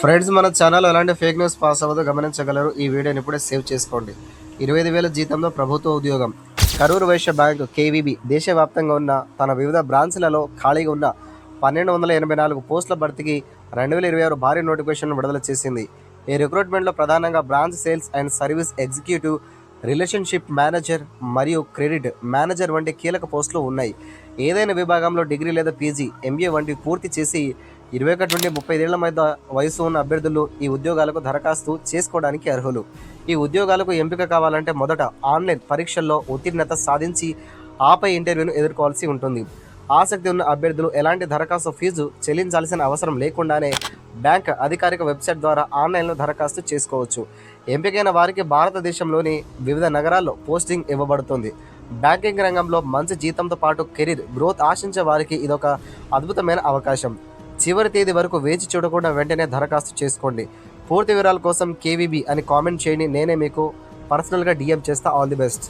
Friends, మన channel ఎలాంటి fake news pass అవ్వదో గమనించగలరు. ఈ వీడియోని ఇప్పుడే సేవ్ చేసుకోండి. 25,000 జీతంలో ప్రభుత్వ ఉద్యోగం. కరూర్ వైశ్య బ్యాంక్ కేవీబీ దేశవ్యాప్తంగా ఉన్న తన వివిధ బ్రాంచ్లలో ఖాళీగా ఉన్న 1284 పోస్టుల భర్తీకి 2026 భారీ నోటిఫికేషన్ విడుదల చేసింది. ఈ రిక్రూట్మెంట్లో ప్రధానంగా branch sales and service executive, relationship manager మరియు క్రెడిట్ మేనేజర్ వంటి కీలక పోస్టులు ఉన్నాయి. ఏదైనా విభాగంలో డిగ్రీ లేదా పీజీ, ఎంబీఏ వంటివి పూర్తి చేసి 21 నుండి 35 ఏళ్ల మధ్య వయసు ఉన్న అభ్యర్థులు ఈ ఉద్యోగాలకు దరఖాస్తు చేసుకోవడానికి అర్హులు. ఈ ఉద్యోగాలకు ఎంపిక కావాలంటే మొదట ఆన్లైన్ పరీక్షల్లో ఉత్తీర్ణత సాధించి ఆపై ఇంటర్వ్యూను ఎదుర్కోవాల్సి ఉంటుంది. ఆసక్తి ఉన్న అభ్యర్థులు ఎలాంటి దరఖాస్తు ఫీజు చెల్లించాల్సిన అవసరం లేకుండానే బ్యాంక్ అధికారిక వెబ్సైట్ ద్వారా ఆన్లైన్లో దరఖాస్తు చేసుకోవచ్చు. ఎంపికైన వారికి భారతదేశంలోని వివిధ నగరాల్లో పోస్టింగ్ ఇవ్వబడుతుంది. బ్యాంకింగ్ రంగంలో మంచి జీతంతో పాటు కెరీర్ గ్రోత్ ఆశించే వారికి ఇదొక అద్భుతమైన అవకాశం. చివరి తేదీ వరకు వేచి చూడకుండా వెంటనే దరఖాస్తు చేసుకోండి. పూర్తి వివరాల కోసం కేవీబీ అని కామెంట్ చేయండి. నేనే మీకు పర్సనల్గా డిఎం చేస్తా. All the best.